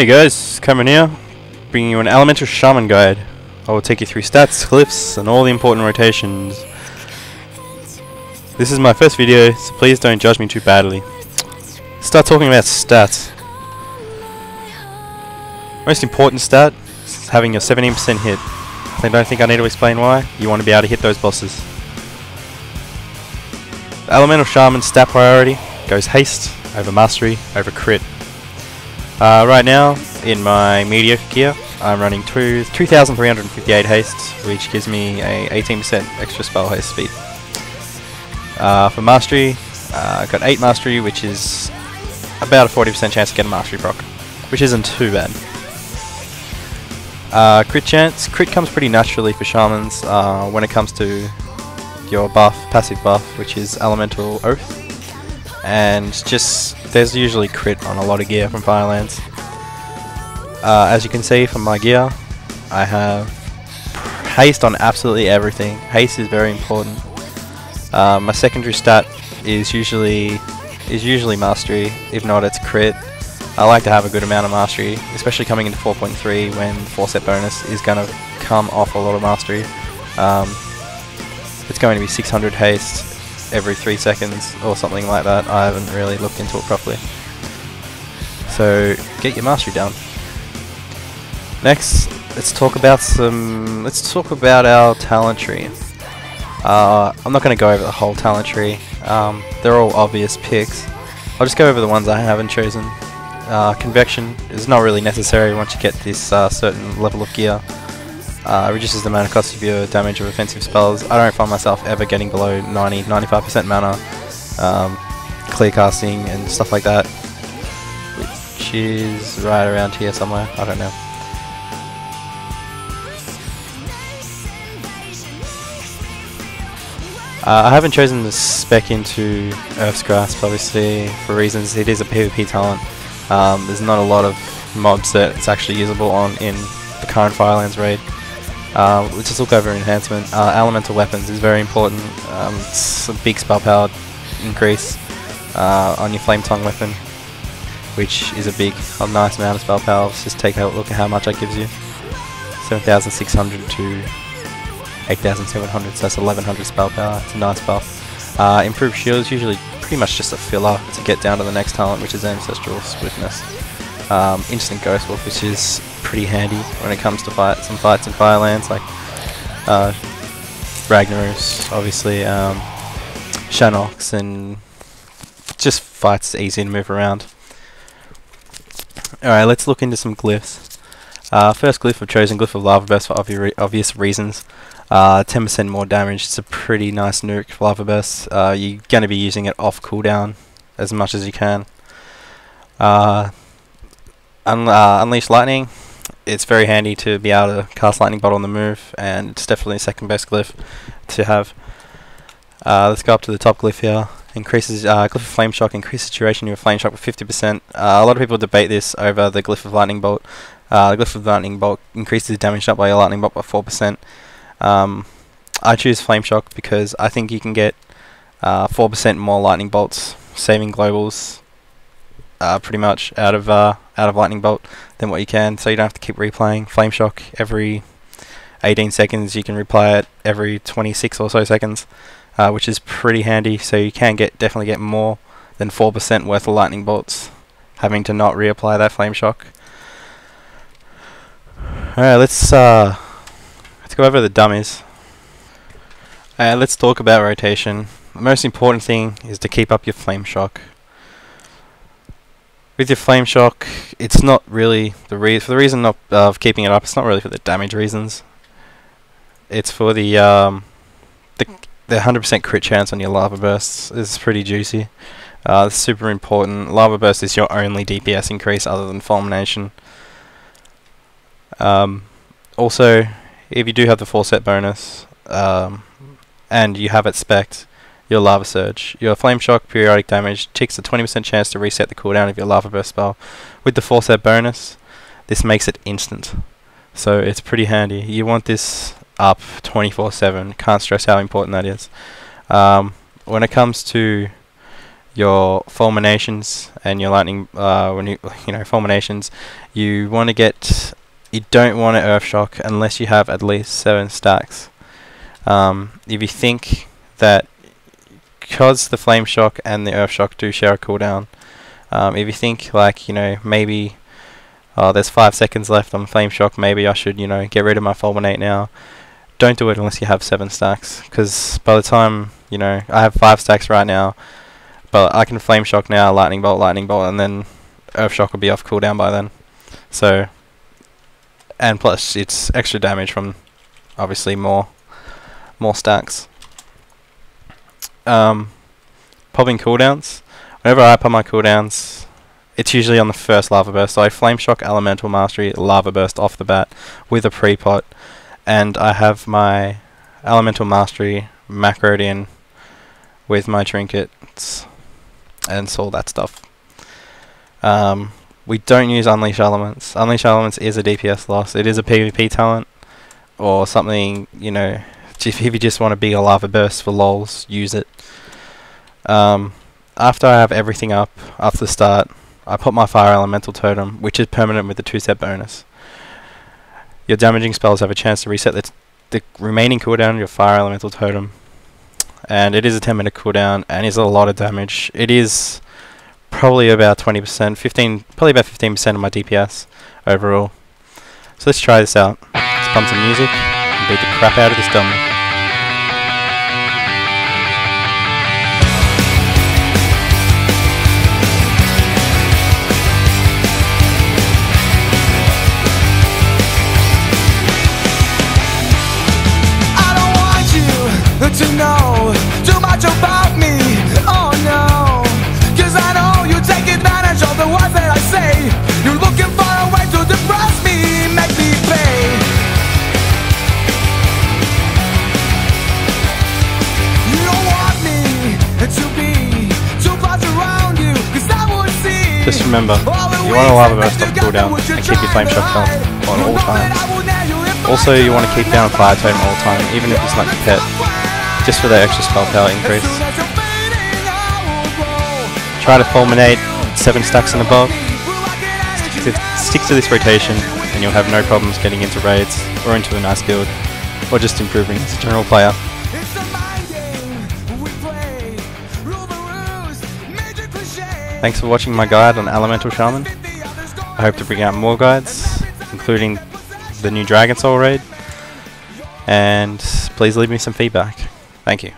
Hey guys, coming here, bringing you an elemental shaman guide. I will take you through stats, glyphs, and all the important rotations. This is my first video, so please don't judge me too badly. Start talking about stats. Most important stat is having your 17% hit. I don't think I need to explain why. You want to be able to hit those bosses. The elemental shaman stat priority goes haste over mastery over crit. Right now, in my mediocre gear, I'm running 2,358 haste, which gives me a 18% extra spell haste speed. For mastery, I've got 8 mastery, which is about a 40% chance to get a mastery proc, which isn't too bad. Crit chance, crit comes pretty naturally for shamans when it comes to your buff, passive buff, which is elemental oath. And just there's usually crit on a lot of gear from Firelands. As you can see from my gear, I have haste on absolutely everything. Haste is very important. My secondary stat is usually mastery. If not, it's crit. I like to have a good amount of mastery, especially coming into 4.3 when 4-set bonus is going to come off a lot of mastery. It's going to be 600 haste every 3 seconds or something like that. I haven't really looked into it properly. So get your mastery down. Next, let's talk about our talent tree. I'm not going to go over the whole talent tree. They're all obvious picks. I'll just go over the ones I haven't chosen. Convection is not really necessary once you get this certain level of gear. Reduces the mana cost of your damage of offensive spells. I don't find myself ever getting below 90-95% mana, clear casting and stuff like that, which is right around here somewhere. I don't know. I haven't chosen to spec into Earth's Grasp, obviously, for reasons it is a PvP talent. There's not a lot of mobs that it's actually usable on in the current Firelands raid. Let's just look over enhancement. Elemental weapons is very important. It's a big spell power increase on your flame tongue weapon, which is a nice amount of spell power. Let's just take a look at how much that gives you. 7,600 to 8,700, so that's 1,100 spell power. It's a nice buff. Improved shield is usually pretty much just a filler to get down to the next talent, which is Ancestral Swiftness. Instant Ghost Wolf, which is pretty handy when it comes to some fights in Firelands, like Ragnaros, obviously, Shanox, and just fights easy to move around. Alright, let's look into some glyphs. First glyph I've chosen, Glyph of Lava Burst, for obvious reasons. 10% more damage. It's a pretty nice nuke for Lava Burst. You're going to be using it off cooldown as much as you can. Unleash Lightning. It's very handy to be able to cast Lightning Bolt on the move, and it's definitely the second best glyph to have. Let's go up to the top glyph here. Increases Glyph of Flame Shock, increases duration of your Flame Shock by 50%. A lot of people debate this over the Glyph of Lightning Bolt. The Glyph of Lightning Bolt increases damage up by your Lightning Bolt by 4%. I choose Flame Shock because I think you can get 4% more Lightning Bolts, saving globals pretty much out of Lightning Bolt than what you can, so you don't have to keep replaying. Flame Shock every 18 seconds, you can replay it every 26 or so seconds, which is pretty handy, so you can definitely get more than 4% worth of Lightning Bolts having to not reapply that Flame Shock. Alright, let's go over the dummies. Let's talk about rotation. The most important thing is to keep up your Flame Shock. With your Flame Shock, it's not really for the reason of keeping it up. It's not really for the damage reasons. It's for the 100% crit chance on your Lava Bursts is pretty juicy. It's super important. Lava Burst is your only DPS increase other than Fulmination. Also, if you do have the 4-set bonus, and you have it spec'd, your Lava Surge, your Flame Shock periodic damage ticks a 20% chance to reset the cooldown of your Lava Burst spell. With the 4-set bonus, this makes it instant, so it's pretty handy. You want this up 24/7. Can't stress how important that is. When it comes to your fulminations and your lightning, when you know, fulminations, you want to get, you don't want to earth shock unless you have at least 7 stacks. If you think that because the flame shock and the earth shock do share a cooldown, if you think like, you know, maybe there's 5 seconds left on flame shock, maybe I should, you know, get rid of my fulminate now, don't do it unless you have 7 stacks, because by the time, you know, I have 5 stacks right now, but I can flame shock now, lightning bolt, and then earth shock will be off cooldown by then. So, and plus it's extra damage from obviously more stacks. Popping cooldowns. Whenever I pop my cooldowns, it's usually on the first lava burst. So I flame shock, elemental mastery, lava burst off the bat with a pre-pot, and I have my elemental mastery macroed in with my trinkets and all that stuff. We don't use Unleash Elements. Unleash Elements is a DPS loss. It is a PvP talent or something, you know, if you just want to be a lava burst for lols, use it. After I have everything up after the start, I put my fire elemental totem, which is permanent with the 2-step bonus. Your damaging spells have a chance to reset the remaining cooldown of your fire elemental totem, and it is a 10-minute cooldown and is a lot of damage. It is probably about 20%, probably about 15% of my DPS overall. So let's try this out. Let's pump some music and beat the crap out of this dummy. To know too much about me, oh no, 'cause I know you take advantage of the words that I say. You're looking for a way to depress me, make me pay. You don't want me to be too close around you, 'cause I would see. Just remember, you want to lava burst off cooldown and keep your flame shock health on all times. Also, you want to keep down fire totem all the time, even if it's not your pet, just for that extra spell power increase. Try to fulminate 7 stacks and above. Stick to this rotation and you'll have no problems getting into raids or into a nice guild, or just improving as a general player. Thanks for watching my guide on Elemental Shaman. I hope to bring out more guides, including the new Dragon Soul raid, and please leave me some feedback. Thank you.